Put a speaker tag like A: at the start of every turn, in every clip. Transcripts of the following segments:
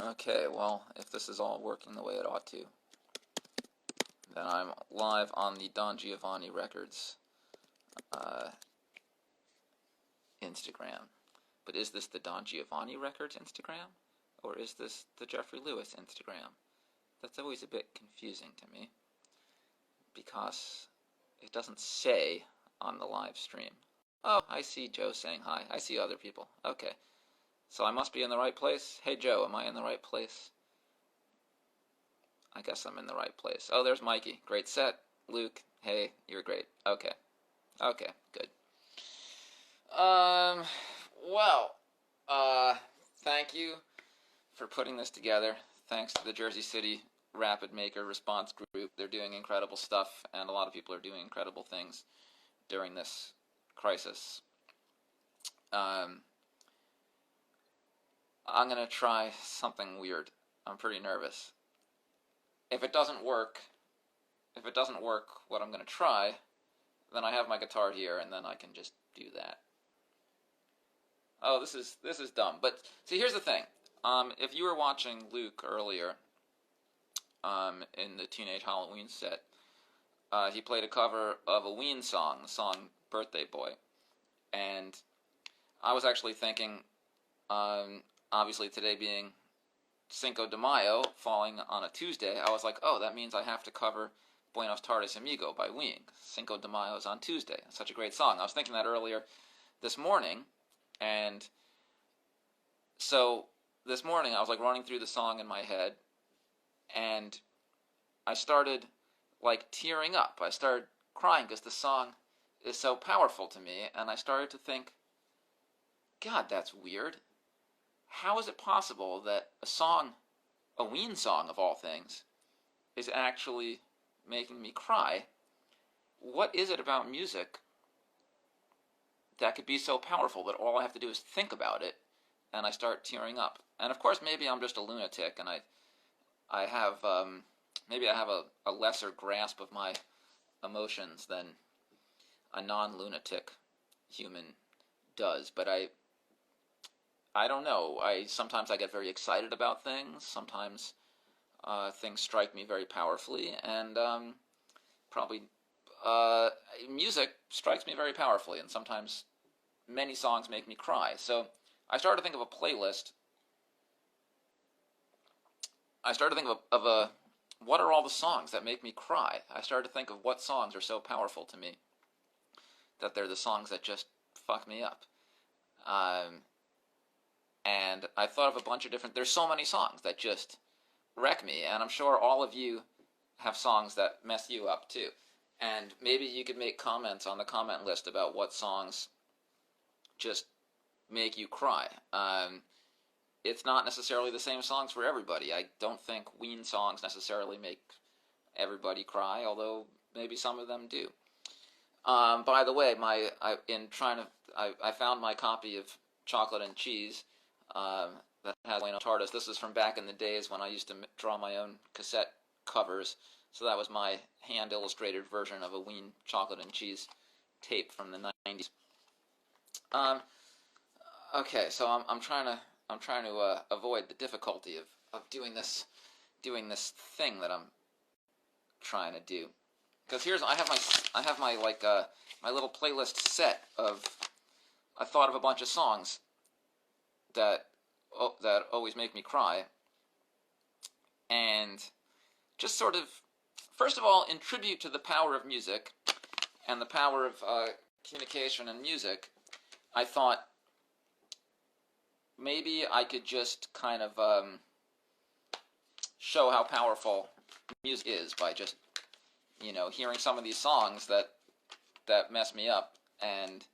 A: Okay, well, if this is all working the way it ought to, then I'm live on the Don Giovanni Records Instagram. But is this the Don Giovanni Records Instagram? Or is this the Jeffrey Lewis Instagram? That's always a bit confusing to me, because it doesn't say on the live stream. Oh, I see Joe saying hi. I see other people. Okay. So I must be in the right place? Hey Joe, am I in the right place? I guess I'm in the right place. Oh, there's Mikey. Great set. Luke, hey, you're great. Okay. Okay, good. Thank you for putting this together. Thanks to the Jersey City Rapid Maker Response Group. They're doing incredible stuff, and a lot of people are doing incredible things during this crisis. I'm going to try something weird. I'm pretty nervous. If it doesn't work what I'm going to try, then I have my guitar here, and then I can just do that. Oh, this is dumb. But see, here's the thing. If you were watching Luke earlier, in the Teenage Halloween set, he played a cover of a Ween song, the song "Birthday Boy," and I was actually thinking, obviously today being Cinco de Mayo, falling on a Tuesday, I was like, oh, that means I have to cover Buenos Tardes Amigo by Ween. Cinco de Mayo is on Tuesday. It's such a great song. I was thinking that earlier this morning, and so this morning I was like running through the song in my head, and I started like tearing up. I started crying because the song is so powerful to me, and I started to think, God, that's weird. How is it possible that a song, a Ween song of all things, is actually making me cry? What is it about music that could be so powerful that all I have to do is think about it and I start tearing up? And of course, maybe I'm just a lunatic, and I have maybe I have a lesser grasp of my emotions than a non-lunatic human does. But I don't know. Sometimes I get very excited about things. Sometimes things strike me very powerfully, and music strikes me very powerfully, and sometimes many songs make me cry. So I started to think of a playlist. I started to think of what are all the songs that make me cry? I started to think of what songs are so powerful to me that they're the songs that just fuck me up. And I thought of a bunch of different... There's so many songs that just wreck me, and I'm sure all of you have songs that mess you up too. And maybe you could make comments on the comment list about what songs just make you cry. It's not necessarily the same songs for everybody. I don't think Ween songs necessarily make everybody cry, although maybe some of them do. By the way, I found my copy of Chocolate and Cheese that has Buenos Tardes. This is from back in the days when I used to draw my own cassette covers. So that was my hand-illustrated version of a Ween Chocolate and Cheese tape from the 90s. Okay, so I'm trying to avoid the difficulty of doing this thing that I'm trying to do. Because I have my my little playlist set of... I thought of a bunch of songs that always make me cry, and just sort of, first of all, in tribute to the power of music and the power of communication and music, I thought maybe I could just kind of show how powerful music is by just, hearing some of these songs that mess me up, and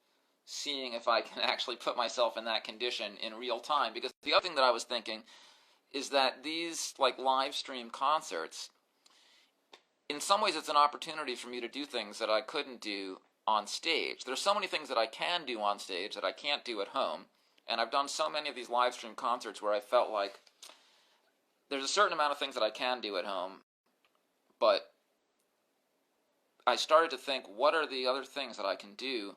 A: seeing if I can actually put myself in that condition in real time. Because the other thing that I was thinking is that these live stream concerts, in some ways it's an opportunity for me to do things that I couldn't do on stage. There's so many things that I can do on stage that I can't do at home, and I've done so many of these live stream concerts where I felt like there's a certain amount of things that I can do at home, but I started to think, what are the other things that I can do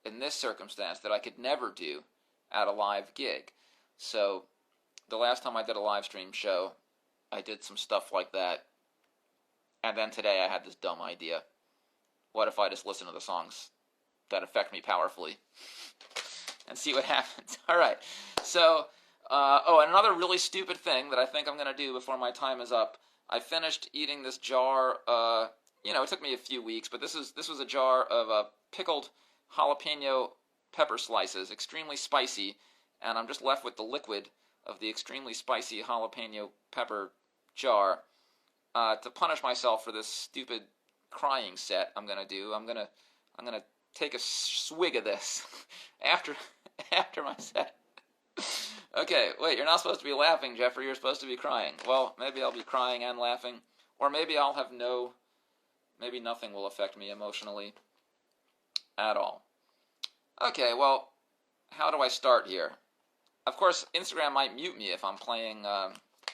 A: in this circumstance that I could never do at a live gig? So the last time I did a live stream show, I did some stuff like that. And then today I had this dumb idea. What if I just listen to the songs that affect me powerfully and see what happens? All right. So, and another really stupid thing that I think I'm going to do before my time is up. I finished eating this jar. It took me a few weeks, but this was a jar of pickled jalapeno pepper slices, extremely spicy, and I'm just left with the liquid of the extremely spicy jalapeno pepper jar. To punish myself for this stupid crying set I'm gonna do, I'm gonna take a swig of this after my set. Okay, wait, you're not supposed to be laughing, Jeffrey. You're supposed to be crying. Well, maybe I'll be crying and laughing, or maybe I'll have maybe nothing will affect me emotionally at all. Okay, well, how do I start here? Of course, Instagram might mute me if I'm playing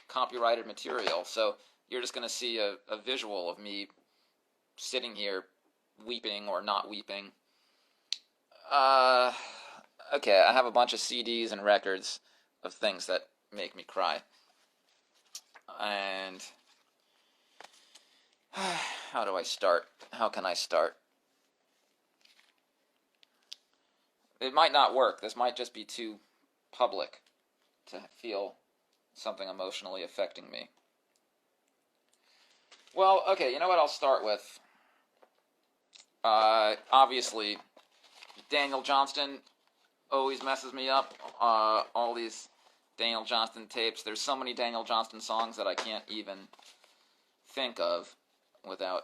A: copyrighted material, so you're just going to see a visual of me sitting here weeping or not weeping. Okay, I have a bunch of CDs and records of things that make me cry. And how do I start? How can I start? It might not work. This might just be too public to feel something emotionally affecting me. Well, okay, you know what I'll start with? Obviously, Daniel Johnston always messes me up. All these Daniel Johnston tapes. There's so many Daniel Johnston songs that I can't even think of without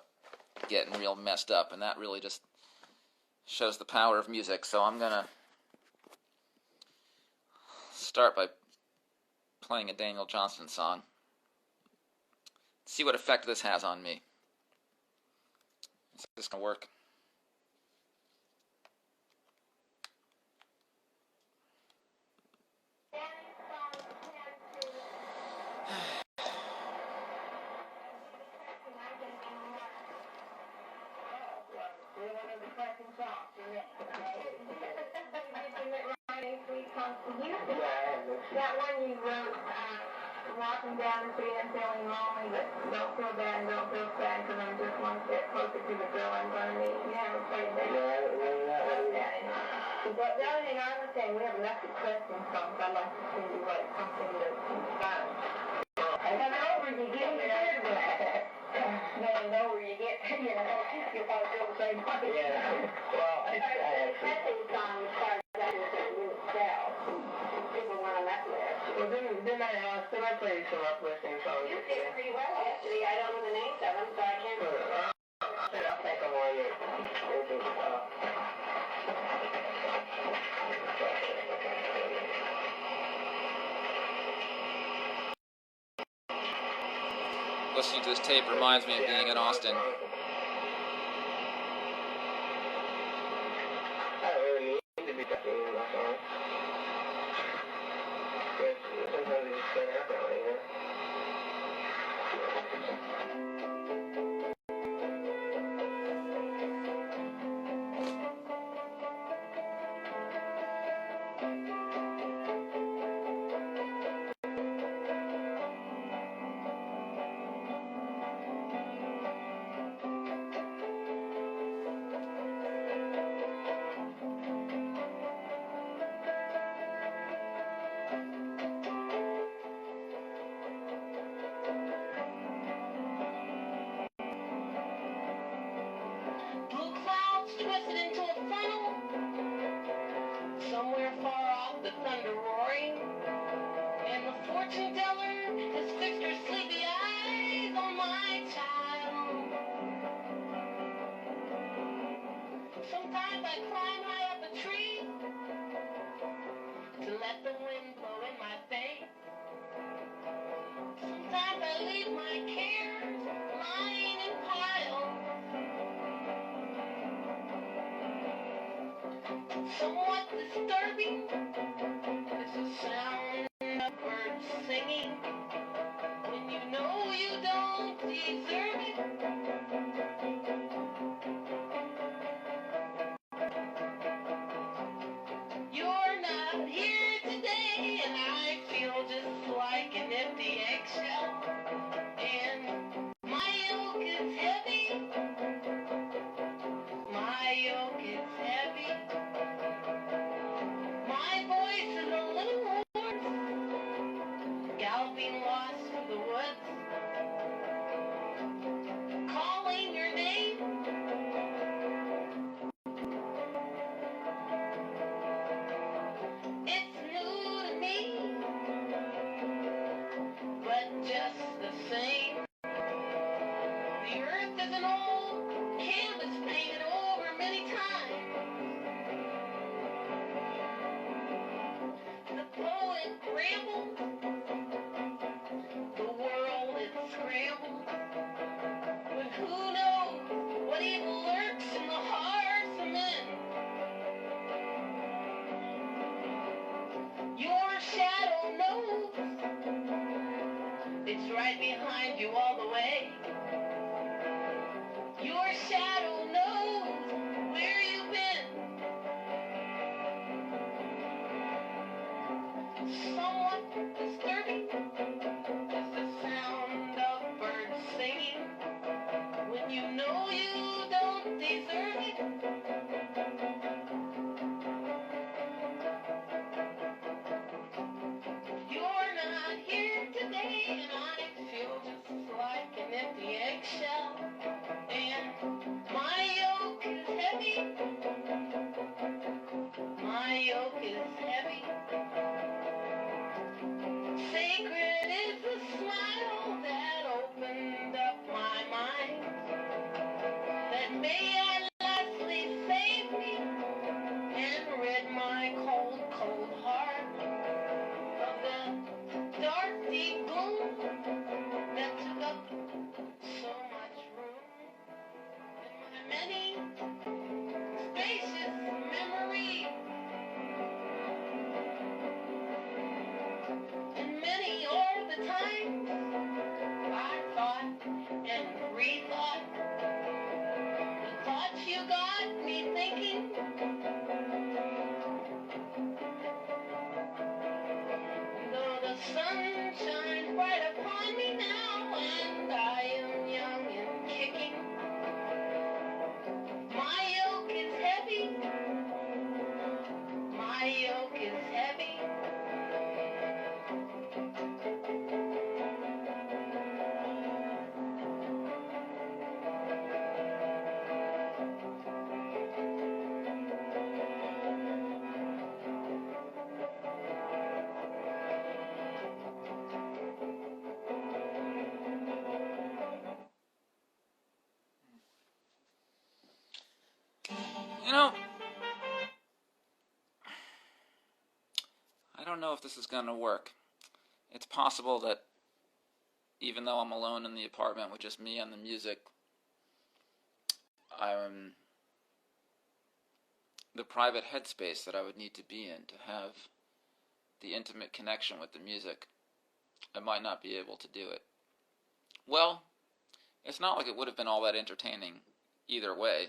A: getting real messed up, and that really just shows the power of music. So I'm going to start by playing a Daniel Johnston song. See what effect this has on me. Is this going to work?
B: That one you wrote, walking down the street and feeling lonely, but don't feel bad and don't feel sad because I'm just one step closer to the girl I'm going to meet. You haven't played that? But the other thing I was saying, we have enough depressing songs. I'd like to sing you like something that's fun. And then over you get there. Then over you get, you probably feel the same way. Yeah. Well, the depressing song starts out as a new cell. People want to mess with it. Well, then I play some uplifting songs. You did pretty well yesterday. I don't know the names of them, so I can't. I'll take them on you.
A: Listening to this tape reminds me of being in Austin.
B: I don't really need to be talking in my song. Sometimes it just can't happen, you know? Blue clouds twisted into a funnel. Somewhere far off, the thunder roaring. And the fortune teller has fixed her sleepy eyes on my child. Sometimes I climb high up a tree to let the wind blow in my face. Sometimes I leave my cares lying in piles. Somewhat disturbing is the sound of birds singing when you know you don't deserve it. You're not here today, and I feel just like somewhat disturbing is the sound of birds singing when you know you don't deserve it. You're not here today, and I feel just like an empty eggshell. And my yoke is heavy. My yoke is heavy. Sacred is the smile that opened up my mind. That may I lastly save me and rid my cold, cold heart of the dark, deep gloom that took up so much room in my many spacious memory. And many are the times I thought and rethought the thoughts you got me thinking. Though the sun shines bright upon me now, and I am young and kicking, my yoke is heavy. My yoke is heavy.
A: You know, I don't know if this is going to work. It's possible that even though I'm alone in the apartment with just me and the music, the private headspace that I would need to be in to have the intimate connection with the music, I might not be able to do it. Well, it's not like it would have been all that entertaining either way,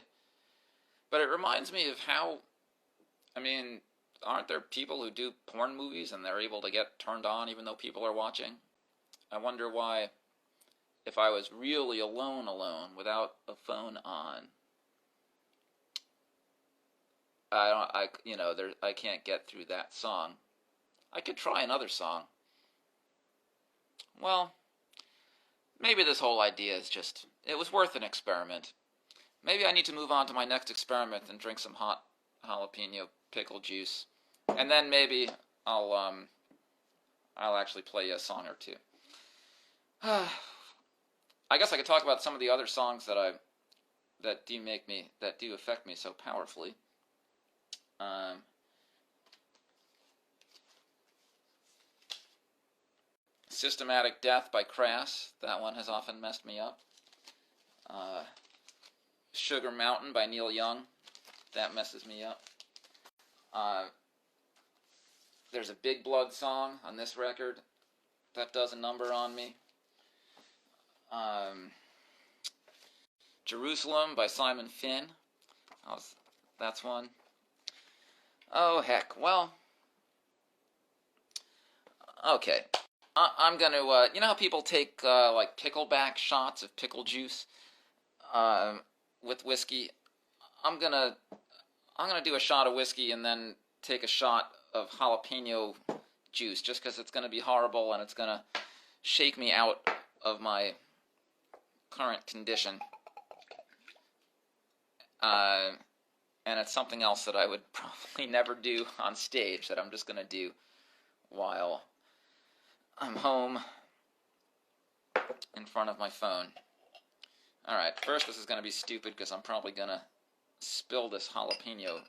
A: but it reminds me of how, aren't there people who do porn movies and they're able to get turned on even though people are watching? I wonder why, if I was really alone without a phone on, I can't get through that song. I could try another song. Well, maybe this whole idea is just, it was worth an experiment. Maybe I need to move on to my next experiment and drink some hot jalapeno pickle juice. And then maybe I'll actually play you a song or two. I guess I could talk about some of the other songs that do affect me so powerfully. Systematic Death by Crass, that one has often messed me up. Sugar Mountain by Neil Young, that messes me up. There's a Big Blood song on this record that does a number on me. Jerusalem by Simon Finn, that's one. Oh, heck, well, okay. I'm going to, you know how people take, like, pickleback shots of pickle juice with whiskey? I'm going to do a shot of whiskey and then take a shot of jalapeno juice, just because it's going to be horrible and it's going to shake me out of my current condition. And it's something else that I would probably never do on stage, that I'm just going to do while I'm home in front of my phone. Alright, first this is going to be stupid because I'm probably going to spill this jalapeno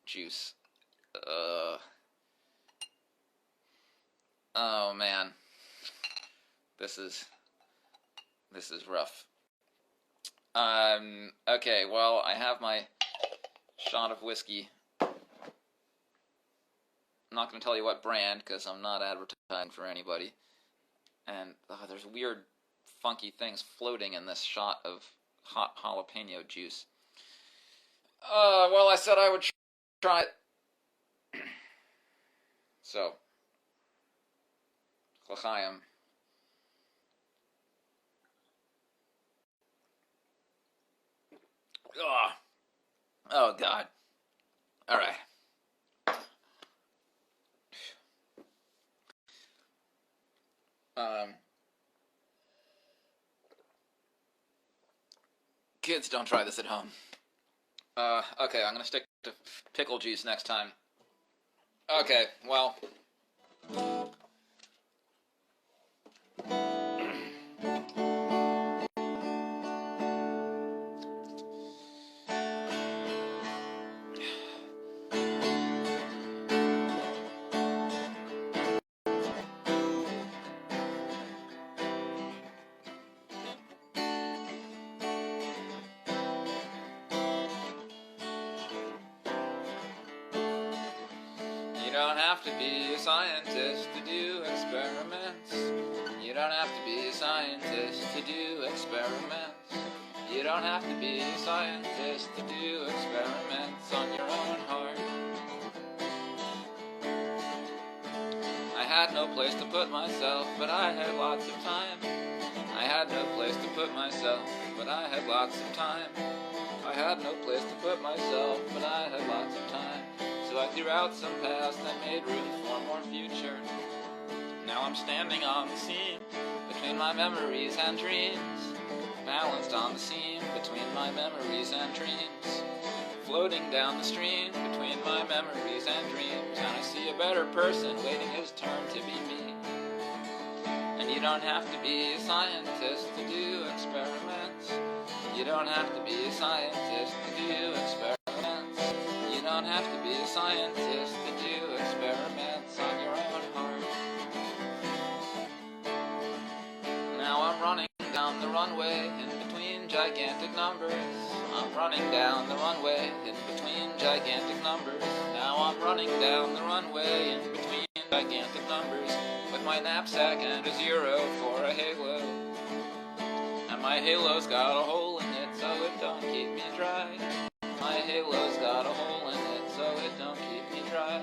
A: juice. Oh man. This is rough. Okay, well, I have my shot of whiskey. I'm not going to tell you what brand, because I'm not advertising for anybody. And there's weird, funky things floating in this shot of hot jalapeno juice. Well, I said I would try it. So, L'chaim. Oh, God. All right. Kids, don't try this at home. Okay, I'm gonna stick to pickle juice next time. Okay, well. You don't have to be a scientist to do experiments. You don't have to be a scientist to do experiments. You don't have to be a scientist to do experiments on your own heart. I had no place to put myself, but I had lots of time. I had no place to put myself, but I had lots of time. I had no place to put myself, but I had lots of time. So I threw out some past and made room for more future. Now I'm standing on the seam between my memories and dreams, balanced on the seam between my memories and dreams, floating down the stream between my memories and dreams. And I see a better person waiting his turn to be me. And you don't have to be a scientist to do experiments. You don't have to be a scientist to do experiments. You don't have to be a scientist to do experiments on your own heart. Now I'm running down the runway in between gigantic numbers. I'm running down the runway in between gigantic numbers. Now I'm running down the runway in between gigantic numbers, with my knapsack and a zero for a halo. And my halo's got a hole in it so it don't keep me dry. My halo's got a hole in it so it don't keep me dry.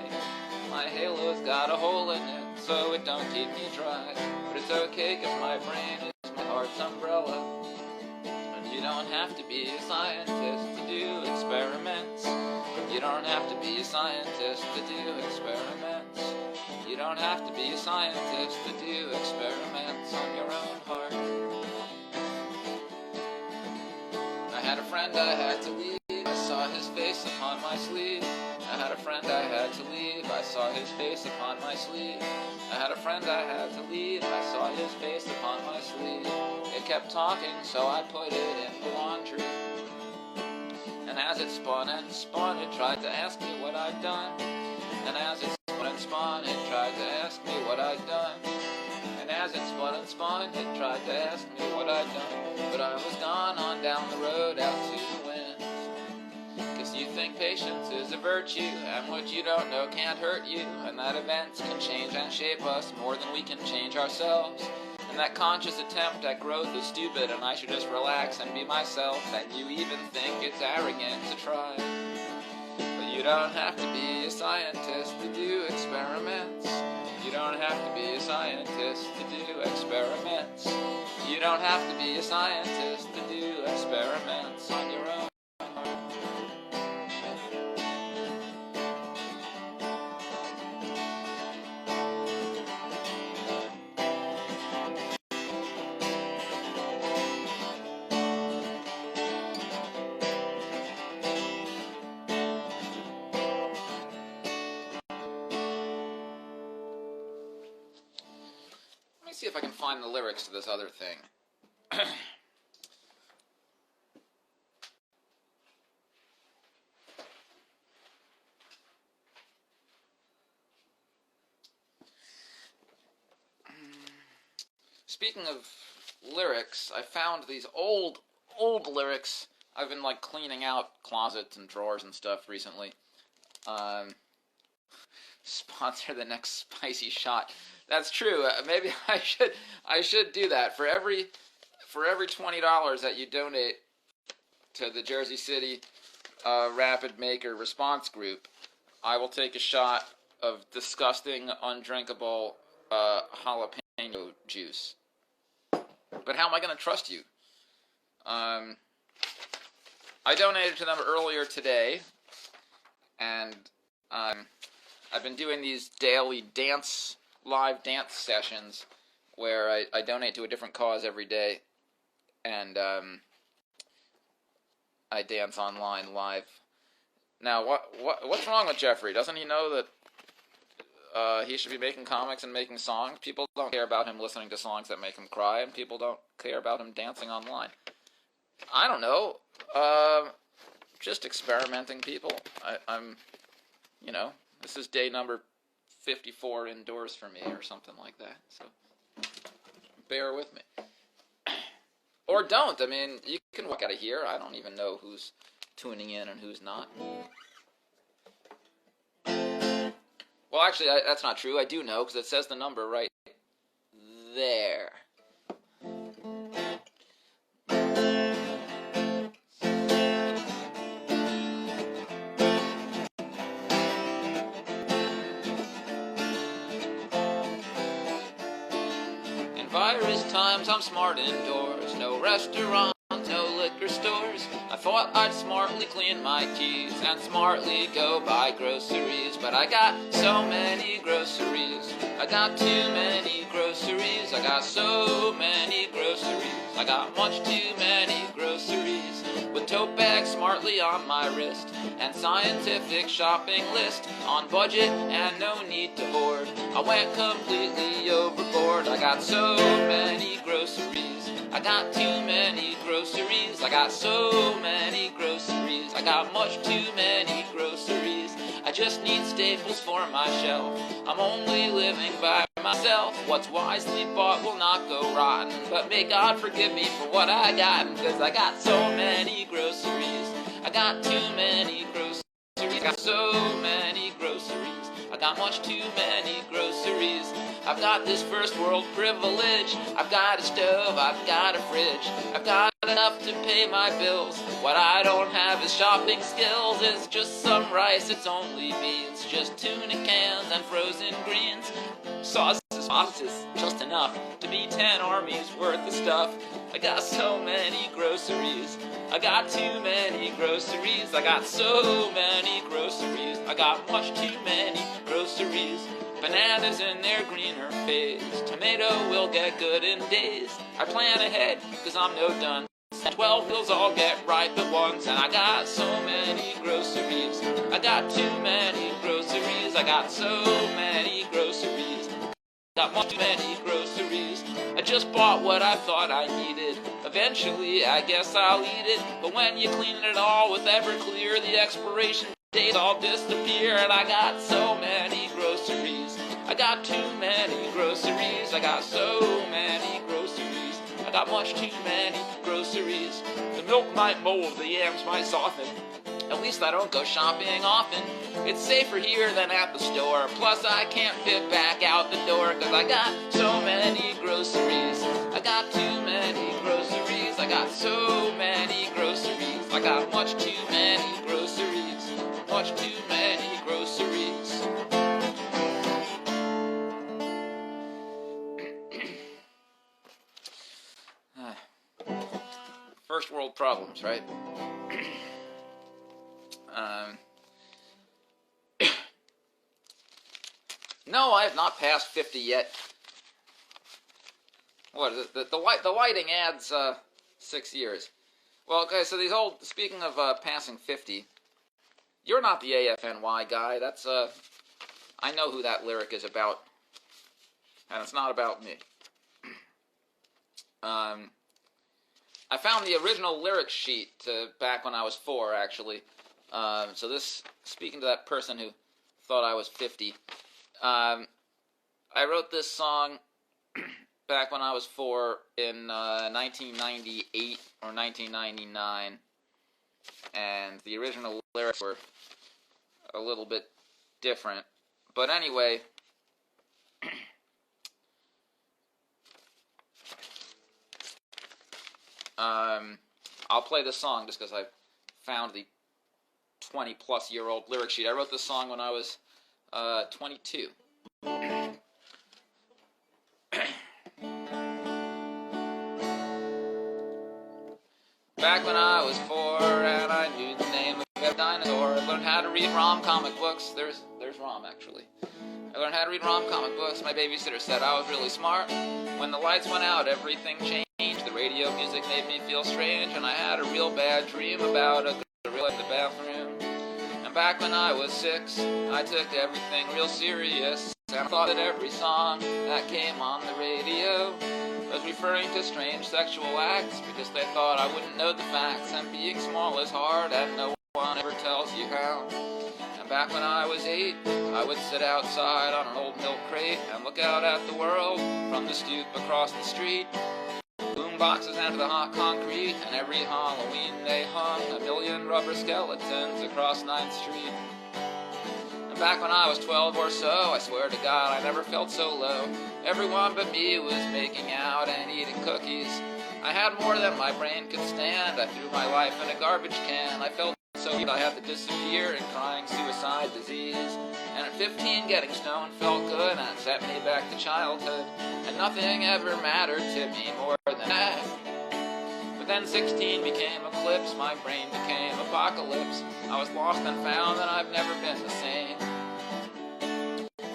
A: My halo's got a hole in it so it don't keep me dry. But it's okay cause my brain is my heart's umbrella. And you don't have to be a scientist to do experiments. You don't have to be a scientist to do experiments. You don't have to be a scientist to do experiments on your own heart. I had a friend I had to leave, I saw his face upon my sleeve. I had a friend I had to leave, I saw his face upon my sleeve. I had a friend I had to leave, I saw his face upon my sleeve. It kept talking, so I put it in the laundry. And as it spun and spun, it tried to ask me what I'd done. And as it spun and spun, it tried to ask me what I'd done. And as it spun and spun, it tried to ask me what I'd done. But I was gone on down the road out to the wind. Cause you think patience is a virtue, and what you don't know can't hurt you. And that events can change and shape us more than we can change ourselves. And that conscious attempt at growth is stupid, and I should just relax and be myself. And you even think it's arrogant to try. But you don't have to be a scientist to do experiments. You don't have to be a scientist to do experiments. You don't have to be a scientist to do experiments on your own. Let me see if I can find the lyrics to this other thing. Speaking of lyrics, I found these old lyrics. I've been like cleaning out closets and drawers and stuff recently. Sponsor the next spicy shot. That's true. Maybe I should do that. For every $20 that you donate to the Jersey City Rapid Maker Response Group, I will take a shot of disgusting, undrinkable jalapeno juice. But how am I going to trust you? I donated to them earlier today, and I've been doing these daily live dance sessions where I donate to a different cause every day, and I dance online live. Now, what's wrong with Jeffrey? Doesn't he know that he should be making comics and making songs? People don't care about him listening to songs that make him cry, and people don't care about him dancing online. I don't know. Just experimenting, people. I'm, this is day number 54 indoors for me, or something like that. So bear with me. Or don't. I mean, you can walk out of here. I don't even know who's tuning in and who's not. Well, actually, that's not true. I do know, because it says the number right there. In virus times, I'm smart indoors. No restaurants, no liquor stores. I thought I'd smartly clean my keys and smartly go buy groceries, but I got so many groceries. I got too many groceries. I got so many groceries. I got much too many groceries. With tote bags smartly on my wrist and scientific shopping list on budget and no need to hoard. I went completely overboard. I got so many groceries. I got too many groceries. I got so many groceries. I got much too many groceries. I just need staples for my shelf. I'm only living by myself. What's wisely bought will not go rotten. But may God forgive me for what I got, because I got so many groceries. I got too many groceries. I got so many groceries. I got much too many groceries. I've got this first world privilege. I've got a stove, I've got a fridge. I've got enough to pay my bills. What I don't have is shopping skills. It's just some rice, it's only beans. Just tuna cans and frozen greens. Sauces, just enough to be 10 armies worth of stuff. I got so many groceries. I got too many groceries. I got so many groceries. I got much too many groceries. Bananas in their greener phase. Tomato will get good in days. I plan ahead, cause I'm no done. 12 bills all get ripe at once. And I got so many groceries. I got too many groceries. I got so many groceries. Got much too many groceries. I just bought what I thought I needed. Eventually, I guess I'll eat it. But when you clean it all with Everclear, the expiration dates all disappear. And I got so many groceries. I got too many groceries. I got so many groceries. I got much too many groceries. The milk might mold, the yams might soften. At least I don't go shopping often. It's safer here than at the store. Plus I can't fit back out the door, cause I got so many groceries. I got too many groceries. I got so many groceries. I got much too many groceries. Much too many groceries. First world problems, right? No, I have not passed 50 yet. What is it? The lighting adds 6 years. Well, okay, so speaking of passing 50, you're not the AFNY guy. That's I know who that lyric is about, and it's not about me. I found the original lyric sheet back when I was 4, actually. So this, speaking to that person who thought I was 50, I wrote this song back when I was 4 in 1998 or 1999, and the original lyrics were a little bit different. But anyway, I'll play this song just because I found the 20-plus-year-old lyric sheet. I wrote this song when I was 22. Back when I was 4 and I knew the name of a dinosaur, I learned how to read rom comic books. There's rom actually. I learned how to read rom comic books. My babysitter said I was really smart. When the lights went out, everything changed. The radio music made me feel strange, and I had a real bad dream about a gorilla in the bathroom. And back when I was 6, I took everything real serious, and I thought that every song that came on the radio was referring to strange sexual acts, because they thought I wouldn't know the facts, and being small is hard, and no one ever tells you how. And back when I was 8, I would sit outside on an old milk crate and look out at the world from the stoop across the street. Boom boxes and the hot concrete, and every Halloween they hung a million rubber skeletons across 9th Street. And back when I was 12 or so, I swear to God I never felt so low. Everyone but me was making out and eating cookies. I had more than my brain could stand. I threw my life in a garbage can. I felt so I had to disappear in crying suicide disease. And at 15 getting stoned felt good and set me back to childhood. And nothing ever mattered to me more than that. But then 16 became eclipse, my brain became apocalypse. I was lost and found and I've never been the same.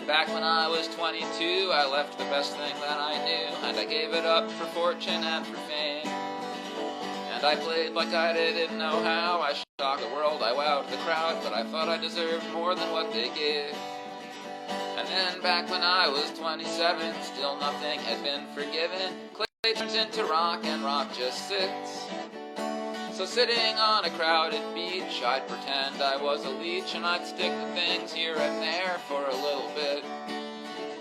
A: Back when I was 22, I left the best thing that I knew, and I gave it up for fortune and for fame. And I played like I didn't know how. I shocked the world, I wowed the crowd, but I thought I deserved more than what they gave. And then back when I was 27, still nothing had been forgiven. Clay turns into rock and rock just sits. So sitting on a crowded beach, I'd pretend I was a leech, and I'd stick to things here and there for a little bit.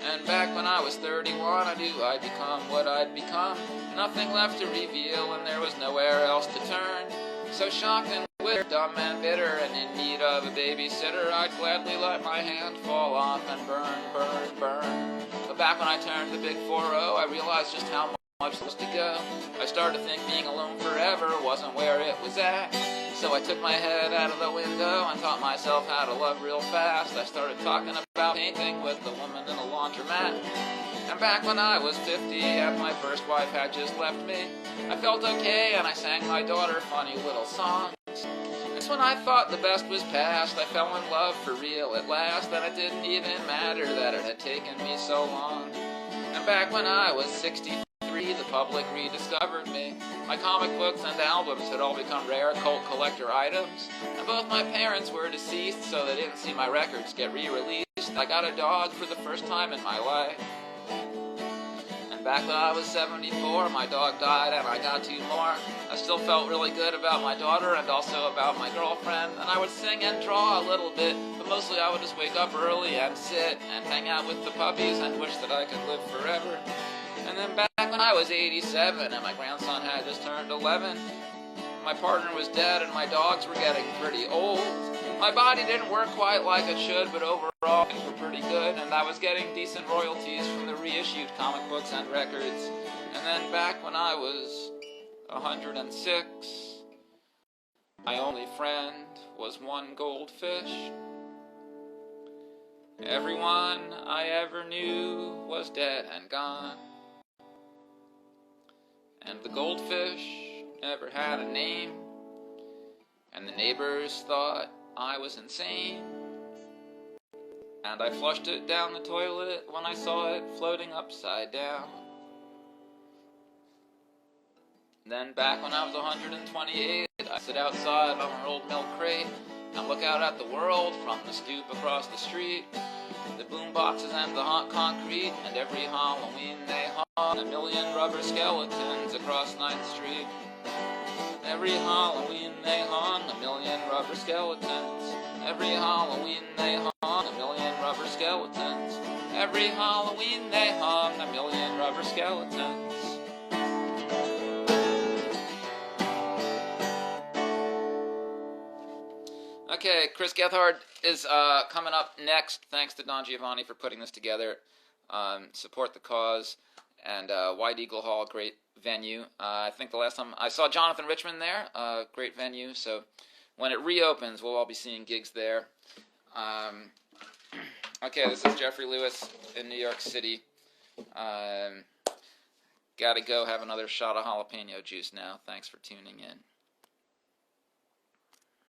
A: And back when I was 31, I knew I'd become what I'd become. Nothing left to reveal, and there was nowhere else to turn. So shocked and withered, dumb and bitter, and in need of a babysitter, I'd gladly let my hand fall off and burn, burn, burn. But back when I turned the big 4-0, I realized just how much was to go. I started to think being alone forever wasn't where it was at. So I took my head out of the window and taught myself how to love real fast. I started talking about painting with the woman in a laundromat. And back when I was 50 and my first wife had just left me, I felt okay and I sang my daughter funny little songs. That's when I thought the best was past. I fell in love for real at last, and it didn't even matter that it had taken me so long. And back when I was 63, the public rediscovered me. My comic books and albums had all become rare cult collector items, and both my parents were deceased, so they didn't see my records get re-released. I got a dog for the first time in my life. And back when I was 74, my dog died and I got 2 more. I still felt really good about my daughter and also about my girlfriend, and I would sing and draw a little bit, but mostly I would just wake up early and sit and hang out with the puppies and wish that I could live forever. And then back when I was 87 and my grandson had just turned 11, my partner was dead and my dogs were getting pretty old. My body didn't work quite like it should, but overall things were pretty good, and I was getting decent royalties from the reissued comic books and records. And then back when I was 106, my only friend was one goldfish. Everyone I ever knew was dead and gone. And the goldfish never had a name, and the neighbors thought I was insane. And I flushed it down the toilet when I saw it floating upside down. Then back when I was 128, I sit outside on an old milk crate and look out at the world from the stoop across the street. The boom boxes and the hot concrete, and every Halloween they hung a million rubber skeletons across 9th Street. Every Halloween they hung a million rubber skeletons. Every Halloween they hung a million rubber skeletons. Every Halloween they hung a million rubber skeletons. Okay, Chris Gethard is coming up next. Thanks to Don Giovanni for putting this together. Support the cause. And White Eagle Hall, great venue. I think the last time I saw Jonathan Richman there, great venue. So when it reopens, we'll all be seeing gigs there. Okay, this is Jeffrey Lewis in New York City. Gotta go have another shot of jalapeno juice now. Thanks for tuning in.